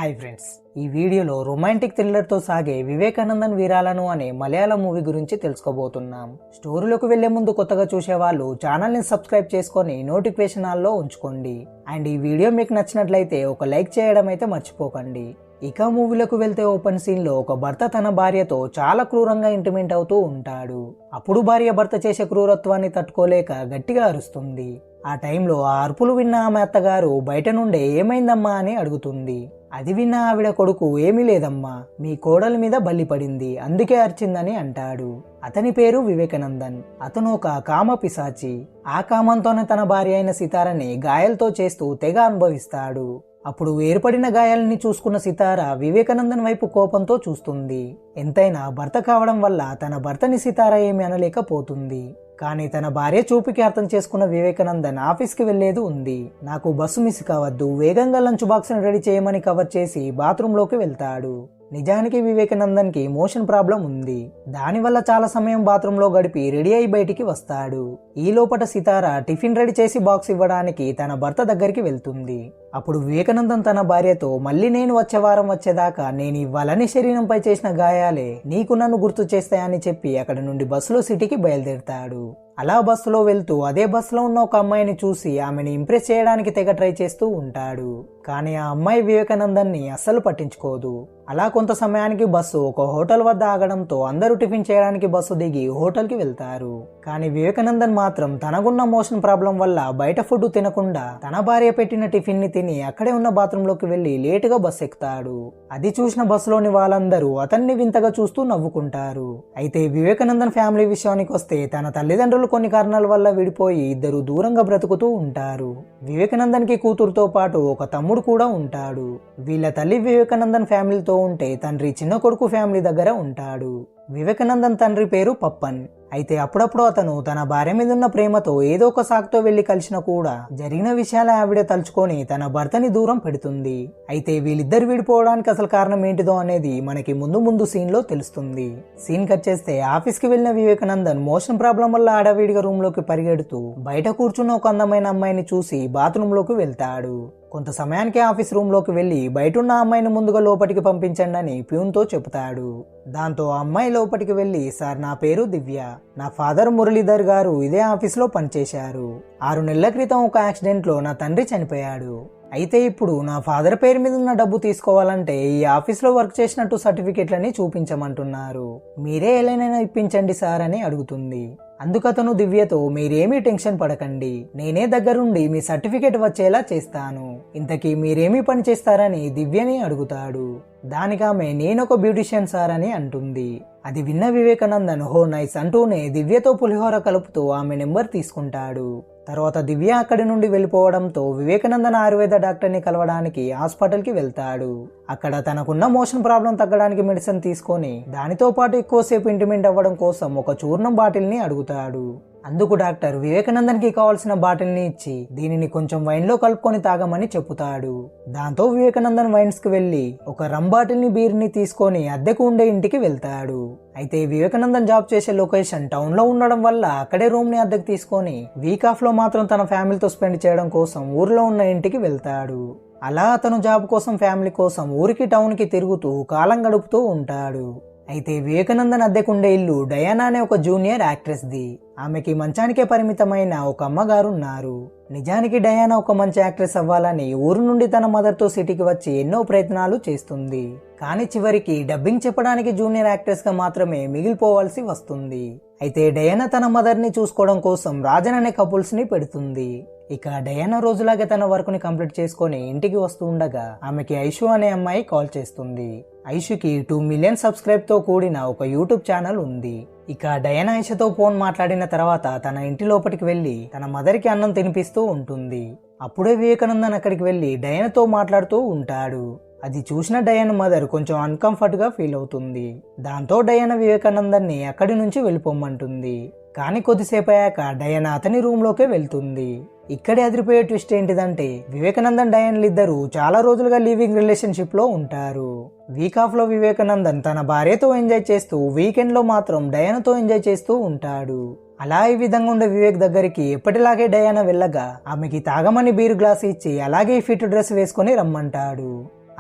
Hi friends, ఈ వీడియోలో romantic థ్రిల్లర్తో సాగే వివేకానందన్ వీరాలను అనే మలయాళం మూవీ గురించి తెలుసుకోబోతున్నాం. స్టోరీలోకి వెళ్లే ముందు కొత్తగా చూసేవాళ్ళు ఛానల్ని సబ్స్క్రైబ్ చేసుకొని నోటిఫికేషన్ ఆల్లో ఉంచుకోండి. అండ్ ఈ వీడియో మీకు నచ్చినట్లయితే ఒక లైక్ చేయడం అయితే మర్చిపోకండి. ఇక మూవీలోకి వెళ్తే ఓపెన్ సీన్ లో ఒక భర్త తన భార్యతో చాలా క్రూరంగా ఇంటిమేట్ అవుతూ ఉంటాడు. అప్పుడు భార్య భర్త చేసే క్రూరత్వాన్ని తట్టుకోలేక గట్టిగా అరుస్తుంది. ఆ టైంలో ఆ అరుపులు విన్న ఆమె అత్తగారు బయట నుండే ఏమైందమ్మా అని అడుగుతుంది. అది విన్న ఆవిడ కొడుకు ఏమీ లేదమ్మా, మీ కోడలి మీద బల్లి పడింది, అందుకే అరిచిందని అంటాడు. అతని పేరు వివేకానందన్. అతను ఒక కామ పిశాచి. ఆ కామంతోనే తన భార్య అయిన సితారని గాయాలతో చేస్తూ తెగ అనుభవిస్తాడు. అప్పుడు ఏర్పడిన గాయాలని చూసుకున్న సితార వివేకానందన్ వైపు కోపంతో చూస్తుంది. ఎంతైనా భర్త కావడం వల్ల తన భర్తని సితార ఏమి అనలేకపోతుంది. కానీ తన భార్య చూపుకి అర్థం చేసుకున్న వివేకానందన్ ఆఫీస్కి వెళ్లేది ఉంది. నాకు బస్సు మిస్ కావద్దు, వేగంగా లంచ్ బాక్స్ ని రెడీ చేయమని కవర్ చేసి బాత్రూంలోకి వెళ్తాడు. నిజానికి వివేకానందన్ కి మోషన్ ప్రాబ్లం ఉంది. దానివల్ల చాలా సమయం బాత్రూంలో గడిపి రెడీ అయి బయటికి వస్తాడు. ఈ లోపట సితార టిఫిన్ రెడీ చేసి బాక్స్ ఇవ్వడానికి తన భర్త దగ్గరికి వెళ్తుంది. అప్పుడు వివేకానందన్ తన భార్యతో, మళ్ళీ నేను వచ్చే వారం వచ్చేదాకా నేను ఇవ్వాలని శరీరంపై చేసిన గాయాలే నీకు నన్ను గుర్తు చేస్తాయని చెప్పి అక్కడి నుండి బస్సులో సిటీకి బయలుదేరుతాడు. అలా బస్సులో వెళ్తూ అదే బస్సులో ఉన్న ఒక అమ్మాయిని చూసి ఆమెని ఇంప్రెస్ చేయడానికి తెగ ట్రై చేస్తూ ఉంటాడు. కానీ ఆ అమ్మాయి వివేకానందన్ ని అస్సలు పట్టించుకోదు. అలా కొంత సమయానికి బస్సు ఒక హోటల్ వద్ద ఆగడంతో అందరూ టిఫిన్ చేయడానికి బస్సు దిగి హోటల్ కి వెళ్తారు. కానీ వివేకానందన్ మాత్రం తనకున్న మోషన్ ప్రాబ్లం వల్ల బయట ఫుడ్ తినకుండా తన భార్య పెట్టిన టిఫిన్ ని తిని అక్కడే ఉన్న బాత్రూమ్ లోకి వెళ్లి లేటుగా బస్సు ఎక్కుతాడు. అది చూసిన బస్సులోని వాళ్ళందరూ అతన్ని వింతగా చూస్తూ నవ్వుకుంటారు. అయితే వివేకానందన్ ఫ్యామిలీ విషయానికి వస్తే తన తల్లిదండ్రులు కొన్ని కారణాల వల్ల విడిపోయి ఇద్దరు దూరంగా బ్రతుకుతూ ఉంటారు. వివేకానందన్ కి కూతురుతో పాటు ఒక తమ్ముడు కూడా ఉంటాడు. వీళ్ళ తల్లి వివేకానందన్ ఫ్యామిలీతో ఉంటే తండ్రి చిన్న కొడుకు ఫ్యామిలీ దగ్గర ఉంటాడు. వివేకానందన్ తండ్రి పేరు పప్పన్. అయితే అప్పుడప్పుడు అతను తన భార్య మీద ఉన్న ప్రేమతో ఏదో ఒక సాకుతో వెళ్లి కలిసినా కూడా జరిగిన విషయాల ఆవిడ తలుచుకొని తన భర్తని దూరం పెడుతుంది. అయితే వీళ్ళిద్దరు విడిపోవడానికి అసలు కారణం ఏంటిదో అనేది మనకి ముందు సీన్ లో తెలుస్తుంది. సీన్ కట్ చేస్తే ఆఫీస్ కి వెళ్లిన వివేకానందన్ మోషన్ ప్రాబ్లం వల్ల ఆడవిడిగా రూమ్ లోకి పరిగెడుతూ బయట కూర్చున్న ఒక అందమైన అమ్మాయిని చూసి బాత్రూమ్ లోకి వెళ్తాడు. కొంత సమయానికి ఆఫీస్ రూమ్ లోకి వెళ్లి బయటున్న అమ్మాయిని ముందుగా లోపలికి పంపించండి అని ప్యూన్ తో చెబుతాడు. దాంతో ఆ అమ్మాయి లోపలికి వెళ్లి, సార్ నా పేరు దివ్య, నా ఫాదర్ మురళీధర్ గారు ఇదే ఆఫీస్ లో పనిచేశారు. 6 నెలల క్రితం ఒక యాక్సిడెంట్ లో నా తండ్రి చనిపోయాడు. అయితే ఇప్పుడు నా ఫాదర్ పేరు మీద ఉన్న డబ్బు తీసుకోవాలంటే ఈ ఆఫీస్ లో వర్క్ చేసినట్టు సర్టిఫికెట్లని చూపించమంటున్నారు. మీరే ఎలానైనా ఇప్పించండి సార్ అని అడుగుతుంది. అందుకతను దివ్యతో, మీరేమీ టెన్షన్ పడకండి, నేనే దగ్గరుండి మీ సర్టిఫికెట్ వచ్చేలా చేస్తాను. ఇంతకీ మీరేమీ పని చేస్తారని దివ్యని అడుగుతాడు. దానికామె, నేనొక బ్యూటిషియన్ సార్ అని అంటుంది. అది విన్న వివేకానందన్ హో నైస్ అంటూనే దివ్యతో పులిహోర కలుపుతూ ఆమె నెంబర్ తీసుకుంటాడు. తర్వాత దివ్య అక్కడి నుండి వెళ్ళిపోవడంతో వివేకానందన్ ఆయుర్వేద డాక్టర్ని కలవడానికి హాస్పిటల్ కి వెళ్తాడు. అక్కడ తనకున్న మోషన్ ప్రాబ్లం తగ్గడానికి మెడిసిన్ తీసుకొని దానితో పాటు ఎక్కువసేపు ఇంటిమేట్ అవ్వడం కోసం ఒక చూర్ణం బాటిల్ ని అడుగుతాడు. అందుకు డాక్టర్ వివేకానందన్ కి కావాల్సిన బాటిల్ ని ఇచ్చి దీనిని కొంచెం వైన్ లో కలుపుకొని తాగమని చెప్పుతాడు. దాంతో వివేకానందన్ వైన్స్ కి వెళ్లి ఒక రమ్ బాటిల్ ని బీర్ ని తీసుకొని అద్దెకు ఉండే ఇంటికి వెళ్తాడు. అయితే వివేకానందన్ జాబ్ చేసే లొకేషన్ టౌన్ లో ఉండడం వల్ల అక్కడే రూమ్ ని అద్దెకు తీసుకొని వీక్ ఆఫ్ లో మాత్రం తన ఫ్యామిలీతో స్పెండ్ చేయడం కోసం ఊర్లో ఉన్న ఇంటికి వెళ్తాడు. అలా అతను జాబ్ కోసం ఫ్యామిలీ కోసం ఊరికి టౌన్ కి తిరుగుతూ కాలం గడుపుతూ ఉంటాడు. అయితే వివేకానందన్ అద్దెకుండే ఇల్లు డయానా అనే ఒక జూనియర్ యాక్ట్రెస్ ది. ఆమెకి మంచానికే పరిమితమైన ఒక అమ్మగారు ఉన్నారు. నిజానికి డయానా ఒక మంచి యాక్ట్రెస్ అవ్వాలని ఊరు నుండి తన మదర్ తో సిటీకి వచ్చి ఎన్నో ప్రయత్నాలు చేస్తుంది. కానీ చివరికి డబ్బింగ్ చెప్పడానికి జూనియర్ యాక్ట్రెస్ గా మాత్రమే మిగిలిపోవాల్సి వస్తుంది. అయితే డయానా తన మదర్ ని చూసుకోవడం కోసం రాజన్ అనే కపుల్స్ ని పెడుతుంది. ఇక డయానా రోజులాగే తన వర్క్ ని కంప్లీట్ చేసుకొని ఇంటికి వస్తూ ఉండగా ఆమెకి ఐషు అనే అమ్మాయి కాల్ చేస్తుంది. ఐషుకి 2 మిలియన్ సబ్స్క్రైబ్ తో కూడిన ఒక యూట్యూబ్ ఛానల్ ఉంది. ఇక డయానా ఐషుతో ఫోన్ మాట్లాడిన తర్వాత తన ఇంటి లోపలికి వెళ్లి తన మదర్ కి అన్నం తినిపిస్తూ ఉంటుంది. అప్పుడే వివేకానందన్ అక్కడికి వెళ్లి డయానాతో మాట్లాడుతూ ఉంటాడు. అది చూసిన డయానా మదర్ కొంచెం అన్కంఫర్ట్ గా ఫీల్ అవుతుంది. దాంతో డయానా వివేకానందన్ ని అక్కడి నుంచి వెళ్ళిపోమ్మంటుంది. కానీ కొద్దిసేపు అయ్యాక డయానా అతని రూమ్ లోకే వెళ్తుంది. ఇక్కడే అదిరిపోయే ట్విస్ట్ ఏంటిదంటే వివేకానందన్ డయానాలు ఇద్దరు చాలా రోజులుగా లివింగ్ రిలేషన్షిప్ లో ఉంటారు. వీక్ ఆఫ్ లో వివేకానందన్ తన భార్యతో ఎంజాయ్ చేస్తూ వీకెండ్ లో మాత్రం డయానాతో ఎంజాయ్ చేస్తూ ఉంటాడు. అలా ఈ విధంగా ఉండే వివేక్ దగ్గరికి ఎప్పటిలాగే డయానా వెళ్ళగా ఆమెకి తాగమని బీరు గ్లాస్ ఇచ్చి అలాగే ఫిట్ డ్రెస్ వేసుకుని రమ్మంటాడు.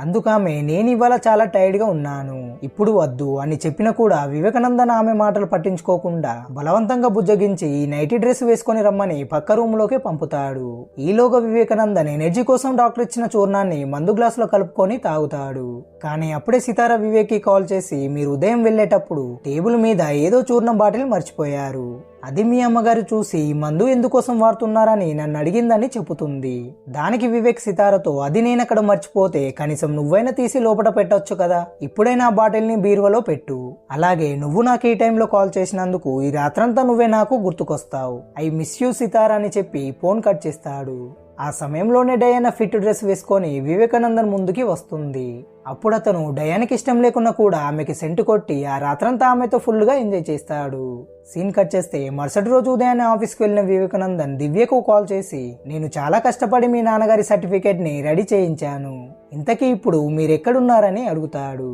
అందుకామె నేను ఇవాళ చాలా టైర్డ్ గా ఉన్నాను, ఇప్పుడు వద్దు అని చెప్పినా కూడా వివేకానందన్ ఆమె మాటలు పట్టించుకోకుండా బలవంతంగా బుజ్జగించి నైటీ డ్రెస్ వేసుకొని రమ్మని పక్క రూమ్ లోకి పంపుతాడు. ఈలోగా వివేకానందన్ ఎనర్జీ కోసం డాక్టర్ ఇచ్చిన చూర్ణాన్ని మందు గ్లాసులో కలుపుకొని తాగుతాడు. కానీ అప్పుడే సితార వివేక్ కి కాల్ చేసి మీరు ఉదయం వెళ్లేటప్పుడు టేబుల్ మీద ఏదో చూర్ణం బాటిల్ మర్చిపోయారు, అది మీ అమ్మగారు చూసి మందు ఎందుకోసం వాడుతున్నారని నన్ను అడిగిందని చెబుతుంది. దానికి వివేక్ సితారతో అది నేనక్కడ మర్చిపోతే కనీసం నువ్వైనా తీసి లోపల పెట్టొచ్చు కదా, ఇప్పుడైనా ఆ బాటిల్ ని బీరువలో పెట్టు, అలాగే నువ్వు నాకు ఈ టైంలో కాల్ చేసినందుకు ఈ రాత్రంతా నువ్వే నాకు గుర్తుకొస్తావు, ఐ మిస్ యూ సితార అని చెప్పి ఫోన్ కట్ చేస్తాడు. ఆ సమయంలోనే డయానా ఫిట్ డ్రెస్ వేసుకొని వివేకానందన్ ముందుకి వస్తుంది. అప్పుడు అతను డయానాకి ఇష్టం లేకున్నా కూడా ఆమెకి సెంటు కొట్టి ఆ రాత్రంతా ఆమెతో ఫుల్ గా ఎంజాయ్ చేస్తాడు. సీన్ కట్ చేస్తే మరుసటి రోజు ఉదయాన్నే ఆఫీస్కి వెళ్లిన వివేకానందన్ దివ్యకు కాల్ చేసి నేను చాలా కష్టపడి మీ నాన్నగారి సర్టిఫికేట్ ని రెడీ చేయించాను, ఇంతకీ ఇప్పుడు మీరెక్కడున్నారని అడుగుతాడు.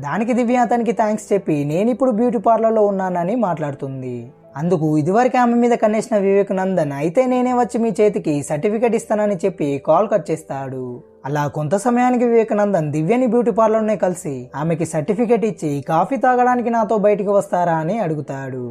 దానికి దివ్య అతనికి థ్యాంక్స్ చెప్పి నేనిప్పుడు బ్యూటీ పార్లర్లో ఉన్నానని మాట్లాడుతుంది. అందుకు ఇదివరకు ఆమె మీద కన్నేసిన వివేకానందన్ అయితే నేనే వచ్చి మీ చేతికి సర్టిఫికేట్ ఇస్తానని చెప్పి కాల్ కట్ చేస్తాడు. అలా కొంత సమయానికి వివేకానందన్ దివ్యని బ్యూటీ పార్లర్లోనే కలిసి ఆమెకి సర్టిఫికేట్ ఇచ్చి కాఫీ తాగడానికి నాతో బయటికి వస్తారా అని అడుగుతాడు.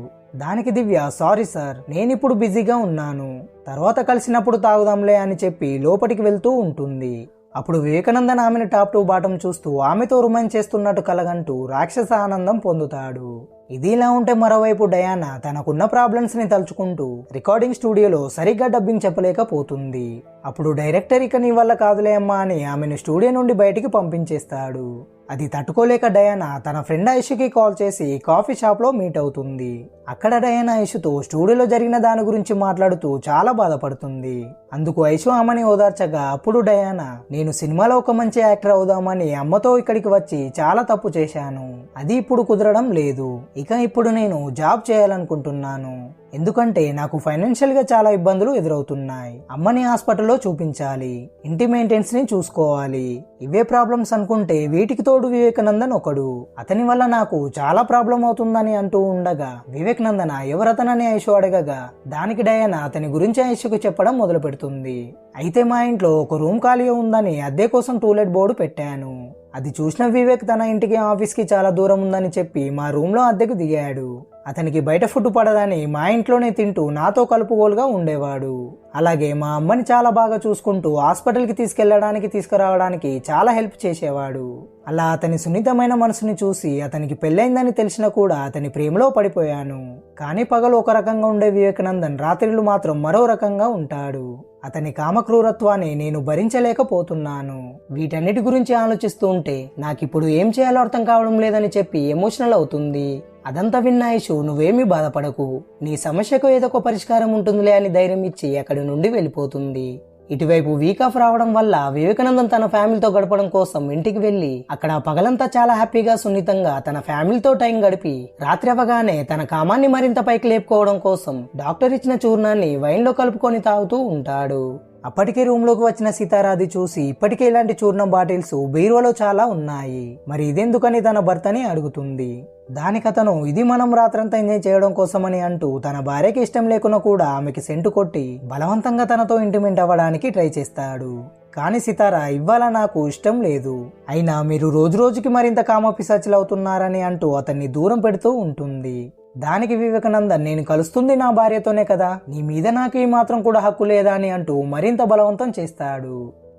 దానికి దివ్య సారీ సార్, నేనిప్పుడు బిజీగా ఉన్నాను, తర్వాత కలిసినప్పుడు తాగుదాంలే అని చెప్పి లోపలికి వెళ్తూ ఉంటుంది. అప్పుడు వివేకానందన్ ఆమెను టాప్ టు బాటం చూస్తూ ఆమెతో రొమాన్స్ చేస్తున్నట్టు కలగంటూ రాక్షస ఆనందం పొందుతాడు. ఇది ఇలా ఉంటే మరోవైపు డయానా తనకున్న ప్రాబ్లమ్స్ ని తలుచుకుంటూ రికార్డింగ్ స్టూడియోలో సరిగ్గా డబ్బింగ్ చెప్పలేకపోతుంది. అప్పుడు డైరెక్టర్ ఇక నీ వల్ల కాదులే అమ్మా అని ఆమెను స్టూడియో నుండి బయటికి పంపించేస్తాడు. అది తట్టుకోలేక డయానా తన ఫ్రెండ్ ఐషుకి కాల్ చేసి కాఫీ షాప్ లో మీట్ అవుతుంది. అక్కడ డయానా ఐషుతో స్టూడియోలో జరిగిన దాని గురించి మాట్లాడుతూ చాలా బాధపడుతుంది. అందుకు ఐషు ఆమెని ఓదార్చగా అప్పుడు డయానా నేను సినిమాలో ఒక మంచి యాక్టర్ అవుదామని అమ్మతో ఇక్కడికి వచ్చి చాలా తప్పు చేశాను, అది ఇప్పుడు కుదరడం లేదు, ఇక ఇప్పుడు నేను జాబ్ చేయాలనుకుంటున్నాను, ఎందుకంటే నాకు ఫైనాన్షియల్ గా చాలా ఇబ్బందులు ఎదురవుతున్నాయి, అమ్మని హాస్పిటల్లో చూపించాలి, ఇంటి మెయింటెనెన్స్ ని చూసుకోవాలి, ఇవే ప్రాబ్లమ్స్ అనుకుంటే వీటికి తోడు వివేకానందన్ ఒకడు, అతని వల్ల నాకు చాలా ప్రాబ్లం అవుతుందని అంటూ ఉండగా వివేకానందన్ ఎవరతనని ఐషు అడగగా దానికి డయానా అతని గురించి ఐషుకు చెప్పడం మొదలు పెడుతుంది. అయితే మా ఇంట్లో ఒక రూమ్ ఖాళీ ఉందని అద్దె కోసం టూలెట్ బోర్డు పెట్టాను, అది చూసిన వివేక్ తన ఇంటికి ఆఫీస్కి చాలా దూరం ఉందని చెప్పి మా రూమ్లో అద్దెకు దిగాడు, అతనికి బయట ఫుడ్ పడదని మా ఇంట్లోనే తింటూ నాతో కలుపుగోలుగా ఉండేవాడు, అలాగే మా అమ్మని చాలా బాగా చూసుకుంటూ హాస్పిటల్కి తీసుకెళ్లడానికి తీసుకురావడానికి చాలా హెల్ప్ చేసేవాడు. అలా అతని సున్నితమైన మనసుని చూసి అతనికి పెళ్ళైందని తెలిసినా కూడా అతని ప్రేమలో పడిపోయాను. కానీ పగలు ఒక రకంగా ఉండే వివేకానందన్ రాత్రిళ్ళు మాత్రం మరో రకంగా ఉంటాడు. అతని కామక్రూరత్వాన్ని నేను భరించలేకపోతున్నాను. వీటన్నిటి గురించి ఆలోచిస్తూ ఉంటే నాకిప్పుడు ఏం చేయాలో అర్థం కావడం లేదని చెప్పి ఎమోషనల్ అవుతుంది. అదంతా విన్న ఐషు నువ్వేమీ బాధపడకు, నీ సమస్యకు ఏదో ఒక పరిష్కారం ఉంటుందిలే అని ధైర్యం ఇచ్చి అక్కడి నుండి వెళ్ళిపోతుంది. ఇటువైపు వీక్ ఆఫ్ రావడం వల్ల వివేకానందన్ తన ఫ్యామిలీతో గడపడం కోసం ఇంటికి వెళ్లి అక్కడ పగలంతా చాలా హ్యాపీగా సున్నితంగా తన ఫ్యామిలీతో టైం గడిపి రాత్రి అవగానే తన కామాన్ని మరింత పైకి లేపుకోవడం కోసం డాక్టర్ ఇచ్చిన చూర్ణాన్ని వైన్ లో కలుపుకొని తాగుతూ ఉంటాడు. అప్పటికే రూమ్ లోకి వచ్చిన సితారాది చూసి ఇప్పటికే ఇలాంటి చూర్ణం బాటిల్స్ బీరువాలో చాలా ఉన్నాయి, మరి ఇదెందుకని తన భర్తని అడుగుతుంది. దానికతను ఇది మనం రాత్రంతా ఎంజాయ్ చేయడం కోసమని అంటూ తన భార్యకి ఇష్టం లేకున్నా కూడా ఆమెకి సెంటు కొట్టి బలవంతంగా తనతో ఇంటిమేట్ అవ్వడానికి ట్రై చేస్తాడు. కానీ సితార ఇవ్వాల నాకు ఇష్టం లేదు, అయినా మీరు రోజు రోజుకి మరింత కామపిశాచులు అవుతున్నారని అంటూ అతన్ని దూరం పెడుతూ ఉంటుంది. దానికి వివేకానందన్ నేను కలుస్తుంది నా భార్యతోనే కదా, నీ మీద నాకు ఈ మాత్రం కూడా హక్కు లేదా అని అంటూ మరింత బలవంతం చేస్తాడు.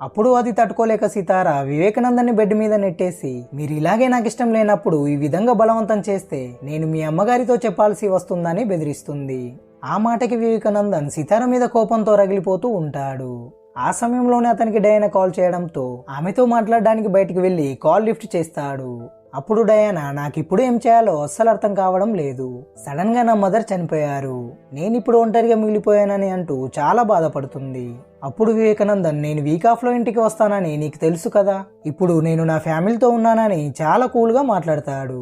అప్పుడు అది తట్టుకోలేక సితార వివేకానందన్ని బెడ్ మీద నెట్టేసి మీరు ఇలాగే నాకు ఇష్టం లేనప్పుడు ఈ విధంగా బలవంతం చేస్తే నేను మీ అమ్మగారితో చెప్పాల్సి వస్తుందని బెదిరిస్తుంది. ఆ మాటకి వివేకానందన్ సితార మీద కోపంతో రగిలిపోతూ ఉంటాడు. ఆ సమయంలోనే అతనికి డయానా కాల్ చేయడంతో ఆమెతో మాట్లాడడానికి బయటికి వెళ్లి కాల్ లిఫ్ట్ చేస్తాడు. అప్పుడు డయానా నాకిప్పుడు ఏం చేయాలో అస్సలు అర్థం కావడం లేదు, సడన్ గా నా మదర్ చనిపోయారు, నేనిప్పుడు ఒంటరిగా మిగిలిపోయానని అంటూ చాలా బాధపడుతుంది. అప్పుడు వివేకానందన్ నేను వీక్ ఆఫ్ లో ఇంటికి వస్తానని నీకు తెలుసు కదా, ఇప్పుడు నేను నా ఫ్యామిలీతో ఉన్నానని చాలా కూల్ గా మాట్లాడతాడు.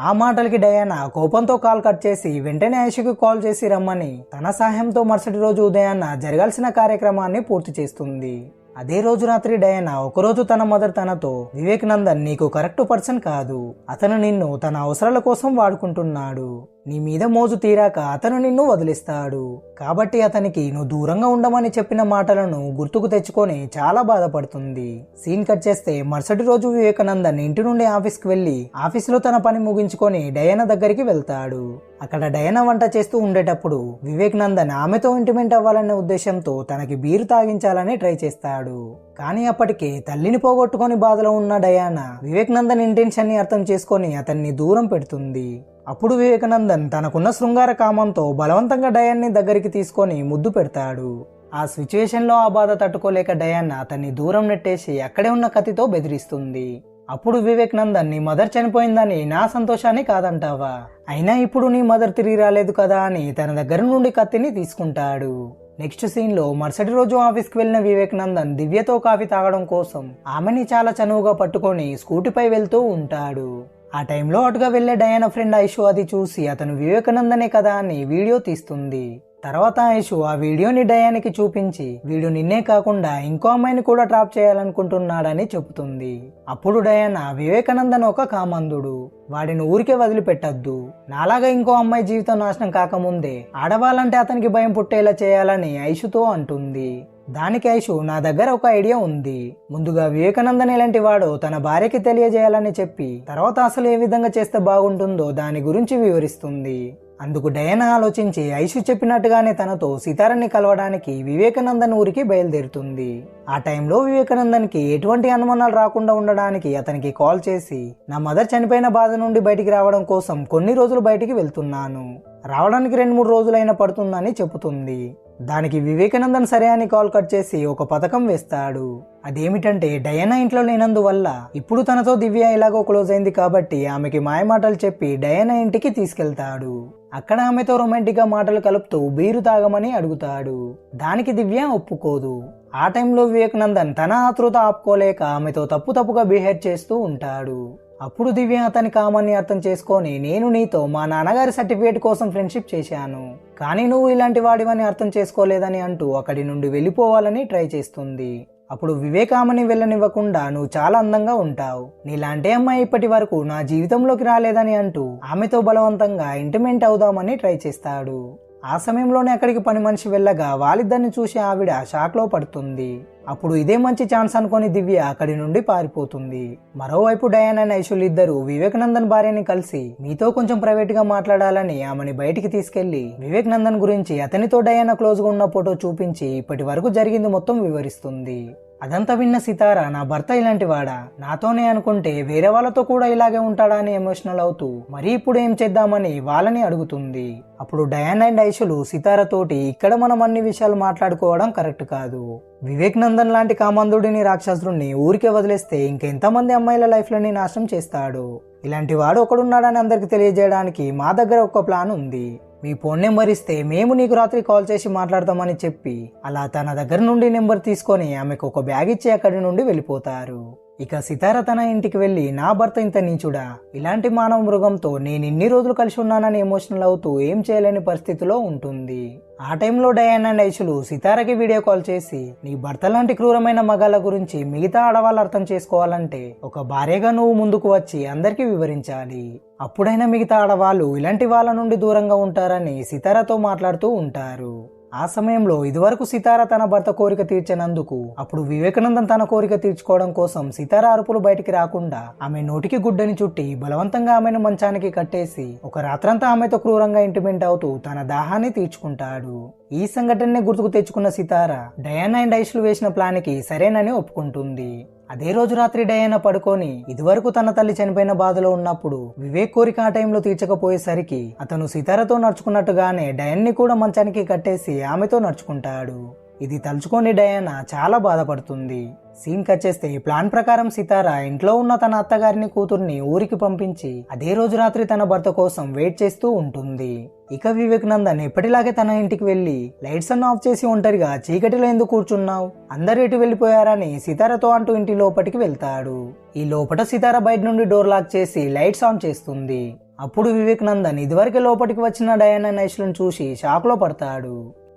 ఆ మాటలకి డయానా కోపంతో కాల్ కట్ చేసి వెంటనే ఐషుకి కాల్ చేసి రమ్మని తన సహాయంతో మరుసటి రోజు ఉదయాన్న జరగాల్సిన కార్యక్రమాన్ని పూర్తి చేస్తుంది. అదే రోజు రాత్రి డయానా ఒకరోజు తన మదర్ తనతో వివేకానందన్ నీకు కరెక్ట్ పర్సన్ కాదు, అతను నిన్ను తన అవసరాల కోసం వాడుకుంటున్నాడు, నీ మీద మోజు తీరాక అతను నిన్ను వదిలిస్తాడు. కాబట్టి అతనికి నువ్వు దూరంగా ఉండమని చెప్పిన మాటలను గుర్తుకు తెచ్చుకొని చాలా బాధపడుతుంది. సీన్ కట్ చేస్తే మరుసటి రోజు వివేకానందన్ ఇంటి నుండి ఆఫీస్కి వెళ్లి ఆఫీసులో తన పని ముగించుకొని డయానా దగ్గరికి వెళ్తాడు. అక్కడ డయానా వంట చేస్తూ ఉండేటప్పుడు వివేకానందన్ ఆమెతో ఇంటిమెంట్ అవ్వాలనే ఉద్దేశంతో తనకి బీరు తాగించాలని ట్రై చేస్తాడు. కానీ అప్పటికే తల్లిని పోగొట్టుకొని బాధలో ఉన్న డయానా వివేకానందన్ ఇంటెన్షన్ ని అర్థం చేసుకొని అతన్ని దూరం పెడుతుంది. అప్పుడు వివేకానందన్ తనకున్న శృంగార కామంతో బలవంతంగా డయాన్ని దగ్గరికి తీసుకొని ముద్దు పెడతాడు. ఆ సిచ్యువేషన్ లో ఆ బాధ తట్టుకోలేక డయానా అతన్ని దూరం నెట్టేసి అక్కడే ఉన్న కత్తితో బెదిరిస్తుంది. అప్పుడు వివేకానందన్ నీ మదర్ చనిపోయిందని నా సంతోషాన్ని కాదంటావా, అయినా ఇప్పుడు నీ మదర్ తిరిగి రాలేదు కదా అని తన దగ్గర నుండి కత్తిని తీసుకుంటాడు. నెక్స్ట్ సీన్ లో మరుసటి రోజు ఆఫీస్కి వెళ్లిన వివేకానందన్ దివ్యతో కాఫీ తాగడం కోసం ఆమెని చాలా చనువుగా పట్టుకొని స్కూటీపై వెళ్తూ ఉంటాడు. ఆ టైంలో అటుగా వెళ్లే డయానా ఫ్రెండ్ ఐషు అది చూసి అతను వివేకానందనే కదా అని వీడియో తీస్తుంది. తర్వాత ఐషు ఆ వీడియోని డయానికి చూపించి వీడు నిన్నే కాకుండా ఇంకో అమ్మాయిని కూడా ట్రాప్ చేయాలనుకుంటున్నాడని చెబుతుంది. అప్పుడు డయానా వివేకానందన్ ఒక కామందుడు, వాడిని ఊరికే వదిలిపెట్టద్దు, నాలాగా ఇంకో అమ్మాయి జీవితం నాశనం కాకముందే ఆడవాళ్ళంటే అతనికి భయం పుట్టేలా చేయాలని ఐషుతో అంటుంది. దానికి ఐషు నా దగ్గర ఒక ఐడియా ఉంది, ముందుగా వివేకానందన్ ఎలాంటి వాడో తన భార్యకి తెలియజేయాలని చెప్పి తర్వాత అసలు ఏ విధంగా చేస్తే బాగుంటుందో దాని గురించి వివరిస్తుంది. అందుకు డయానా ఆలోచించి ఐషు చెప్పినట్టుగానే తనతో సితారాని కలవడానికి వివేకానందన్ ఊరికి బయలుదేరుతుంది. ఆ టైంలో వివేకానందన్ కి ఎటువంటి అనుమానాలు రాకుండా ఉండడానికి అతనికి కాల్ చేసి నా మదర్ చనిపోయిన బాధ నుండి బయటికి రావడం కోసం కొన్ని రోజులు బయటికి వెళ్తున్నాను, రావడానికి 2-3 రోజులైనా పడుతుందని చెబుతుంది. దానికి వివేకానందన్ సరే అని కాల్ కట్ చేసి ఒక పథకం వేస్తాడు. అదేమిటంటే డయానా ఇంట్లో లేనందువల్ల ఇప్పుడు తనతో దివ్య ఎలాగో క్లోజ్ అయింది కాబట్టి ఆమెకి మాయమాటలు చెప్పి డయానా ఇంటికి తీసుకెళ్తాడు. అక్కడ ఆమెతో రొమాంటిక్ గా మాటలు కలుపుతూ బీరు తాగమని అడుగుతాడు. దానికి దివ్య ఒప్పుకోదు. ఆ టైంలో వివేకానందన్ తన ఆతృత ఆపుకోలేక ఆమెతో తప్పుగా బిహేవ్ చేస్తూ ఉంటాడు. అప్పుడు దివ్య అతని కామాన్ని అర్థం చేసుకొని నేను నీతో మా నాన్నగారి సర్టిఫికేట్ కోసం ఫ్రెండ్షిప్ చేశాను, కానీ నువ్వు ఇలాంటి వాడివని అర్థం చేసుకోలేదని అంటూ అక్కడి నుండి వెళ్ళిపోవాలని ట్రై చేస్తుంది. అప్పుడు వివేక్ ఆమెని వెళ్ళనివ్వకుండా నువ్వు చాలా అందంగా ఉంటావు, నీలాంటి అమ్మాయి ఇప్పటి వరకు నా జీవితంలోకి రాలేదని అంటూ ఆమెతో బలవంతంగా ఇంటిమెంట్ అవుదామని ట్రై చేస్తాడు. ఆ సమయంలోనే అక్కడికి పని మనిషి వెళ్ళగా వాళ్ళిద్దరిని చూసి ఆవిడ షాక్ లో పడుతుంది. అప్పుడు ఇదే మంచి ఛాన్స్ అనుకొని దివ్య అక్కడి నుండి పారిపోతుంది. మరోవైపు డయానా అండ్ ఐషులు ఇద్దరు వివేకానందన్ భార్యని కలిసి మీతో కొంచెం ప్రైవేట్ గా మాట్లాడాలని ఆమెని బయటికి తీసుకెళ్లి వివేకానందన్ గురించి అతనితో డయానా క్లోజ్ గా ఉన్న ఫోటో చూపించి ఇప్పటి వరకు జరిగింది మొత్తం వివరిస్తుంది. అదంతా విన్న సితారా నా భర్త ఇలాంటి వాడా, నాతోనే అనుకుంటే వేరే వాళ్ళతో కూడా ఇలాగే ఉంటాడా అని ఎమోషనల్ అవుతూ మరి ఇప్పుడు ఏం చేద్దామని వాళ్ళని అడుగుతుంది. అప్పుడు డయానా అండ్ ఐషులు సితారతోటి ఇక్కడ మనం అన్ని విషయాలు మాట్లాడుకోవడం కరెక్ట్ కాదు, వివేకానందన్ లాంటి కామందుడిని రాక్షసుడిని ఊరికే వదిలేస్తే ఇంకెంతమంది అమ్మాయిల లైఫ్లని నాశనం చేస్తాడు, ఇలాంటి వాడు ఒకడున్నాడని అందరికి తెలియజేయడానికి మా దగ్గర ఒక ప్లాన్ ఉంది, మీ ఫోన్ నెంబర్ ఇస్తే మేము నీకు రాత్రి కాల్ చేసి మాట్లాడతామని చెప్పి అలా తన దగ్గర నుండి నెంబర్ తీసుకొని ఆమెకు ఒక బ్యాగ్ ఇచ్చి అక్కడి నుండి వెళ్ళిపోతారు. ఇక సితార తన ఇంటికి వెళ్లి నా భర్త ఇంత నీచుడా, ఇలాంటి మానవ మృగంతో నేను ఇన్ని రోజులు కలిసి ఉన్నానని ఎమోషనల్ అవుతూ ఏం చేయలేని పరిస్థితిలో ఉంటుంది. ఆ టైంలో డయానా అండ్ ఐషులు సితారకి వీడియో కాల్ చేసి నీ భర్త లాంటి క్రూరమైన మగాళ్ళ గురించి మిగతా ఆడవాళ్ళు అర్థం చేసుకోవాలంటే ఒక భార్యగా నువ్వు ముందుకు వచ్చి అందరికీ వివరించాలి, అప్పుడైనా మిగతా ఆడవాళ్ళు ఇలాంటి వాళ్ళ నుండి దూరంగా ఉంటారని సితారతో మాట్లాడుతూ ఉంటారు. ఆ సమయంలో ఇదివరకు సితార తన భర్త కోరిక తీర్చినందుకు అప్పుడు వివేకానందన్ తన కోరిక తీర్చుకోవడం కోసం సితార అరుపులు బయటికి రాకుండా ఆమె నోటికి గుడ్డని చుట్టి బలవంతంగా ఆమెను మంచానికి కట్టేసి ఒక రాత్రంతా ఆమెతో క్రూరంగా ఇంటిమెంట్ అవుతూ తన దాహాన్ని తీర్చుకుంటాడు. ఈ సంఘటనని గుర్తుకు తెచ్చుకున్న సితార డయానా అండ్ ఐషులు వేసిన ప్లాన్ కి సరేనని ఒప్పుకుంటుంది. అదే రోజు రాత్రి డయానా పడుకొని ఇదివరకు తన తల్లి చనిపోయిన బాధలో ఉన్నప్పుడు వివేక్ కోరిక ఆ టైంలో తీర్చకపోయేసరికి అతను సితారతో నడుచుకున్నట్టుగానే డయాన్ని కూడా మంచానికి కట్టేసి ఆమెతో నడుచుకుంటాడు. ఇది తలుచుకొని డయానా చాలా బాధపడుతుంది. సీన్ కట్ చేస్తే ప్లాన్ ప్రకారం సితార ఇంట్లో ఉన్న తన అత్తగారిని కూతుర్ని ఊరికి పంపించి అదే రోజు రాత్రి తన భర్త కోసం వెయిట్ చేస్తూ ఉంటుంది. ఇక వివేకానందన్ ఎప్పటిలాగే తన ఇంటికి వెళ్లి లైట్స్ అన్ని ఆఫ్ చేసి ఒంటరిగా చీకటిలో ఎందుకు కూర్చున్నావు, అందరు ఎటు వెళ్లిపోయారని సితారతో అంటూ ఇంటి లోపలికి వెళ్తాడు. ఈ లోపల సితార బయట నుండి డోర్ లాక్ చేసి లైట్స్ ఆన్ చేస్తుంది. అప్పుడు వివేకానందన్ ఇదివరకే లోపలికి వచ్చిన డయానా నైష్లను చూసి షాక్ లో పడతాడు.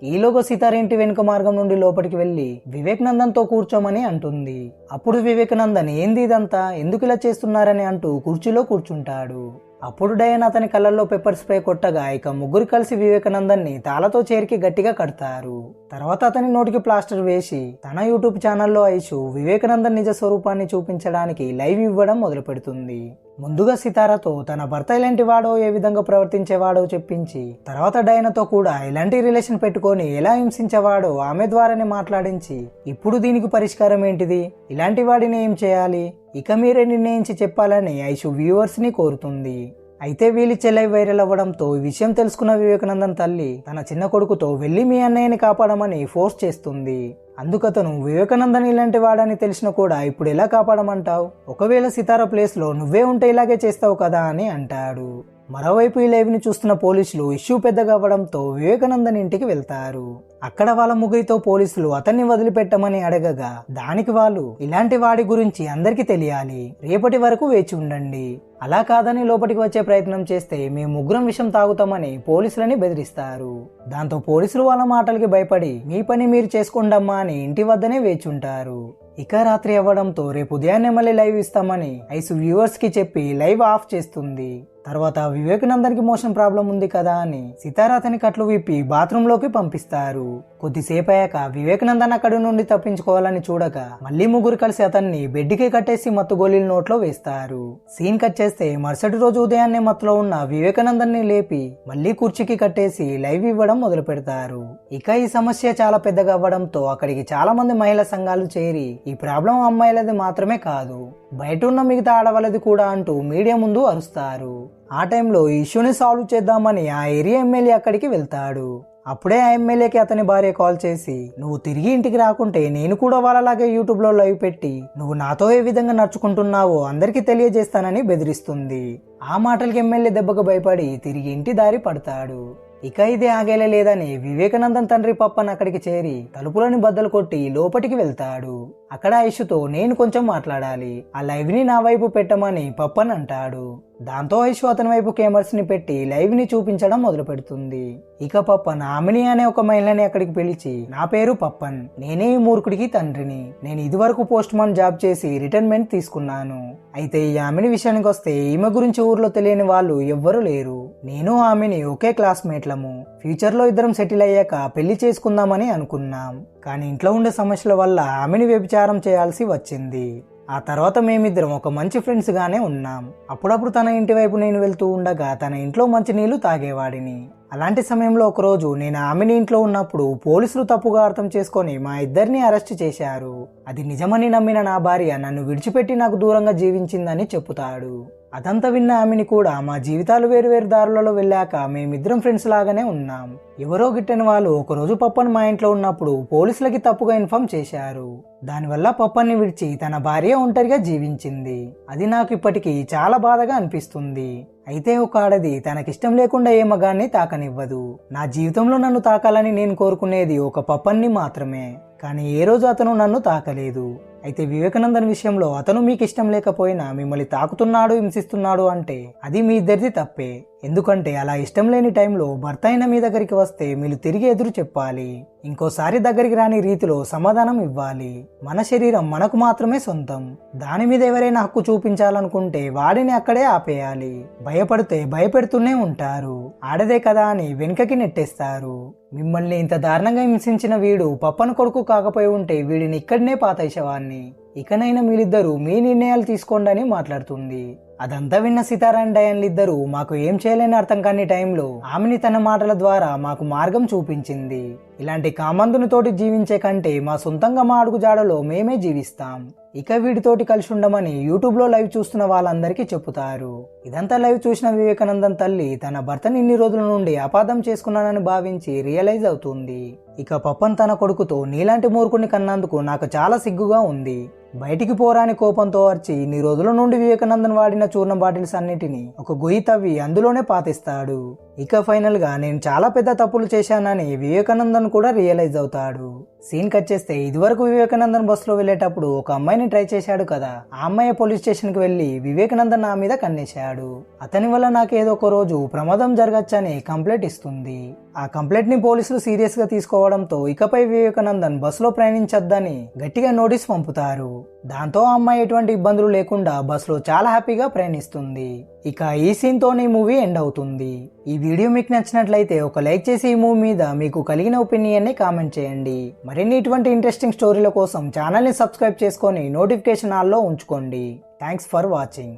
ఈలోగా సితార ఇంటి వెనుక మార్గం నుండి లోపలికి వెళ్లి వివేకానందన్ తో కూర్చోమని అంటుంది. అప్పుడు వివేకానందన్ ఏంది ఇదంతా, ఎందుకు ఇలా చేస్తున్నారని అంటూ కుర్చీలో కూర్చుంటాడు. అప్పుడు డయాన్ అతని కళ్ళల్లో పెప్పర్ స్ప్రే కొట్టగా ఇక ముగ్గురు కలిసి వివేకానందన్ని తాళతో చేరికి గట్టిగా కడతారు. తర్వాత అతని నోటికి ప్లాస్టర్ వేసి తన యూట్యూబ్ ఛానల్లో ఐషు వివేకానందన్ నిజ స్వరూపాన్ని చూపించడానికి లైవ్ ఇవ్వడం మొదలు పెడుతుంది. ముందుగా సితారాతో తన భర్త ఎలాంటి వాడో, ఏ విధంగా ప్రవర్తించేవాడో చెప్పించి తర్వాత డయానాతో కూడా ఎలాంటి రిలేషన్ పెట్టుకొని ఎలా హింసించేవాడో ఆమె ద్వారానే మాట్లాడించి ఇప్పుడు దీనికి పరిష్కారం ఏంటిది, ఇలాంటి వాడిని ఏం చేయాలి, ఇక మీరే నిర్ణయించి చెప్పాలని ఐషు వ్యూవర్స్ ని కోరుతుంది. అయితే వీళ్ళు చెల్లై వైరల్ అవ్వడంతో ఈ విషయం తెలుసుకున్న వివేకానందన్ తల్లి తన చిన్న కొడుకుతో వెళ్లి మీ అన్నయ్యని కాపాడమని ఫోర్స్ చేస్తుంది. అందుకతను వివేకానందన్ ఇలాంటి వాడని తెలిసినా కూడా ఇప్పుడు ఎలా కాపాడమంటావు, ఒకవేళ సితారా ప్లేస్ లో నువ్వే ఉంటే ఇలాగే చేస్తావు కదా అని అంటాడు. మరోవైపు ఈ లైవ్ ని చూస్తున్న పోలీసులు ఇష్యూ పెద్దగా అవ్వడంతో వివేకానందన్ ఇంటికి వెళ్తారు. అక్కడ వాళ్ళ ముగ్గురితో పోలీసులు అతన్ని వదిలిపెట్టమని అడగగా దానికి వాళ్ళు ఇలాంటి వాడి గురించి అందరికీ తెలియాలి, రేపటి వరకు వేచి ఉండండి, అలా కాదని లోపలికి వచ్చే ప్రయత్నం చేస్తే మేము ముగ్గురం విషం తాగుతామని పోలీసులని బెదిరిస్తారు. దాంతో పోలీసులు వాళ్ళ మాటలకి భయపడి మీ పని మీరు చేసుకోండమ్మా అని ఇంటి వద్దనే వేచి ఉంటారు. ఇక రాత్రి అవ్వడంతో రేపు ఉదయాన్నే మళ్ళీ లైవ్ ఇస్తామని ఐసు వ్యూవర్స్ కి చెప్పి లైవ్ ఆఫ్ చేస్తుంది. తర్వాత వివేకానందన్ కి మోషన్ ప్రాబ్లం ఉంది కదా అని సితారా అతని కట్లు విప్పి బాత్రూమ్ లోకి పంపిస్తారు. కొద్దిసేపు అయ్యాక వివేకానందన్ అక్కడి నుండి తప్పించుకోవాలని చూడగా మళ్ళీ ముగ్గురు కలిసి అతన్ని బెడ్కి కట్టేసి మత్తు గోళీలు నోట్లో వేస్తారు. సీన్ కట్ చేస్తే మరుసటి రోజు ఉదయాన్నే మత్తులో ఉన్న వివేకానందన్ ని లేపి మళ్ళీ కుర్చీకి కట్టేసి లైవ్ ఇవ్వడం మొదలు పెడతారు. ఇక ఈ సమస్య చాలా పెద్దగా అవ్వడంతో అక్కడికి చాలా మంది మహిళా సంఘాలు చేరి ఈ ప్రాబ్లం అమ్మాయిలది మాత్రమే కాదు, బయట ఉన్న మిగతా ఆడవాళ్ళది కూడా అంటూ మీడియా ముందు అరుస్తారు. ఆ టైంలో ఈ ఇష్యూని సాల్వ్ చేద్దామని ఆ ఏరియా ఎమ్మెల్యే అక్కడికి వెళ్తాడు. అప్పుడే ఆ ఎమ్మెల్యేకి అతని భార్య కాల్ చేసి నువ్వు తిరిగి ఇంటికి రాకుంటే నేను కూడా వాళ్ళలాగే యూట్యూబ్ లో లైవ్ పెట్టి నువ్వు నాతో ఏ విధంగా నడుచుకుంటున్నావో అందరికీ తెలియజేస్తానని బెదిరిస్తుంది. ఆ మాటలకి ఎమ్మెల్యే దెబ్బకు భయపడి తిరిగి ఇంటి దారి పడతాడు. ఇక ఇది ఆగేలా లేదని వివేకానందన్ తండ్రి పప్పన్ అక్కడికి చేరి తలుపులని బద్దలు కొట్టి లోపటికి వెళ్తాడు. అక్కడ ఐషుతో నేను కొంచెం మాట్లాడాలి, ఆ లైవ్ ని నా వైపు పెట్టమని పప్పన్ అంటాడు. దాంతో ఐషు అతని వైపు కెమెరాస్ ని పెట్టి లైవ్ ని చూపించడం మొదలు పెడుతుంది. ఇక పప్పన్ ఆమిని అనే ఒక మహిళని అక్కడికి పిలిచి నా పేరు పప్పన్, నేనే ఈ మూర్ఖుడికి తండ్రిని, నేను ఇదివరకు పోస్ట్ మాన్ జాబ్ చేసి రిటైర్మెంట్ తీసుకున్నాను. అయితే ఈ ఆమెని విషయానికి వస్తే ఈమె గురించి ఊర్లో తెలియని వాళ్ళు ఎవ్వరూ లేరు, నేను ఆమెని ఒకే క్లాస్మేట్లము, ఫ్యూచర్ లో ఇద్దరం సెటిల్ అయ్యాక పెళ్లి చేసుకుందామని అనుకున్నాం. కానీ ఇంట్లో ఉండే సమస్యల వల్ల ఆమెని వ్యభిచారం చేయాల్సి వచ్చింది. ఆ తర్వాత మేమిద్దరం ఒక మంచి ఫ్రెండ్స్ గానే ఉన్నాం. అప్పుడప్పుడు తన ఇంటి వైపు నేను వెళ్తూ ఉండగా తన ఇంట్లో మంచి నీళ్లు తాగేవాడిని. అలాంటి సమయంలో ఒకరోజు నేను ఆమెని ఇంట్లో ఉన్నప్పుడు పోలీసులు తప్పుగా అర్థం చేసుకొని మా ఇద్దరిని అరెస్ట్ చేశారు. అది నిజమని నమ్మిన నా భార్య నన్ను విడిచిపెట్టి నాకు దూరంగా జీవించిందని చెప్పుతాడు. అదంతా విన్న ఆమెని కూడా మా జీవితాలు వేరు వేరు దారులలో వెళ్ళాక మేమిద్దరం ఫ్రెండ్స్ లాగానే ఉన్నాం. ఎవరో గిట్టని వాళ్ళు ఒకరోజు పప్పన్ మా ఇంట్లో ఉన్నప్పుడు పోలీసులకి తప్పుగా ఇన్ఫార్మ్ చేశారు. దానివల్ల పప్పన్ని విడిచి తన భార్య ఒంటరిగా జీవించింది. అది నాకు ఇప్పటికీ చాలా బాధగా అనిపిస్తుంది. అయితే ఒక ఆడది తనకిష్టం లేకుండా ఏ మగాన్ని తాకనివ్వదు. నా జీవితంలో నన్ను తాకాలని నేను కోరుకునేది ఒక పప్పన్ని మాత్రమే, కానీ ఏ రోజు అతను నన్ను తాకలేదు. అయితే వివేకానందన్ విషయంలో అతను మీకు ఇష్టం లేకపోయినా మిమ్మల్ని తాకుతున్నాడు, హింసిస్తున్నాడు అంటే అది మీ ఇద్దరిది తప్పే. ఎందుకంటే అలా ఇష్టం లేని టైంలో భర్త అయిన మీ దగ్గరికి వస్తే మీరు తిరిగి ఎదురు చెప్పాలి, ఇంకోసారి దగ్గరికి రాని రీతిలో సమాధానం ఇవ్వాలి. మన శరీరం మనకు మాత్రమే సొంతం, దాని మీద ఎవరైనా హక్కు చూపించాలనుకుంటే వాడిని అక్కడే ఆపేయాలి. భయపడితే భయపెడుతూనే ఉంటారు, ఆడదే కదా అని వెనుకకి నెట్టేస్తారు. మిమ్మల్ని ఇంత దారుణంగా హింసించిన వీడు పప్పన కొడుకు కాకపోయి ఉంటే వీడిని ఇక్కడనే పాతేసేవాన్ని. ఇకనైనా మీరిద్దరూ మీ నిర్ణయాలు తీసుకోండి అని మాట్లాడుతుంది. అదంతా విన్న సితారా అండ్ డయాన్లు ఇద్దరు మాకు ఏం చేయలేని అర్థం కాని టైంలో ఆమెని తన మాటల ద్వారా మాకు మార్గం చూపించింది. ఇలాంటి కామందునితోటి జీవించే కంటే మా సొంతంగా మా అడుగు జాడలో మేమే జీవిస్తాం, ఇక వీడితోటి కలిసి ఉండమని యూట్యూబ్ లో లైవ్ చూస్తున్న వాళ్ళందరికీ చెప్పుతారు. ఇదంతా లైవ్ చూసిన వివేకానందన్ తల్లి తన భర్తని ఇన్ని రోజుల నుండి అపార్థం చేసుకున్నానని భావించి రియలైజ్ అవుతుంది. ఇక పప్పన్ తన కొడుకుతో నీలాంటి మూర్ఖుని కన్నందుకు నాకు చాలా సిగ్గుగా ఉంది, బయటికి పోరాని కోపంతో వచ్చి ఇన్ని రోజుల నుండి వివేకానందన్ వాడిన చూర్ణ బాటిల్స్ అన్నిటిని ఒక గొయ్యి తవ్వి అందులోనే పాతిస్తాడు. ఇక ఫైనల్ గా నేను చాలా పెద్ద తప్పులు చేశానని వివేకానందన్ కూడా రియలైజ్ అవుతాడు. సీన్ కట్ చేస్తే ఇదివరకు వివేకానందన్ బస్ లో వెళ్లేటప్పుడు ఒక అమ్మాయిని ట్రై చేశాడు కదా, ఆ అమ్మాయి పోలీస్ స్టేషన్ కి వెళ్లి వివేకానందన్ నా మీద కన్నేశాడు. అతని వల్ల నాకేదో ఒక రోజు ప్రమాదం జరగచ్చని కంప్లైంట్ ఇస్తుంది. ఆ కంప్లైంట్ ని పోలీసులు సీరియస్ గా తీసుకోవడంతో ఇకపై వివేకానందన్ బస్సులో ప్రయాణించొద్దని గట్టిగా నోటీస్ పంపుతారు. దాంతో ఆ అమ్మాయి ఎటువంటి ఇబ్బందులు లేకుండా బస్సులో చాలా హ్యాపీగా ప్రయాణిస్తుంది. ఇక ఈ సీన్ తోనే మూవీ ఎండ్ అవుతుంది. ఈ వీడియో మీకు నచ్చినట్లయితే ఒక లైక్ చేసి ఈ మూవీ మీద మీకు కలిగిన ఒపీనియన్ ని కామెంట్ చేయండి. మరిన్ని ఇటువంటి ఇంట్రెస్టింగ్ స్టోరీల కోసం ఛానల్ ని సబ్స్క్రైబ్ చేసుకొని నోటిఫికేషన్ ఆల్లో ఉంచుకోండి. Thanks for watching.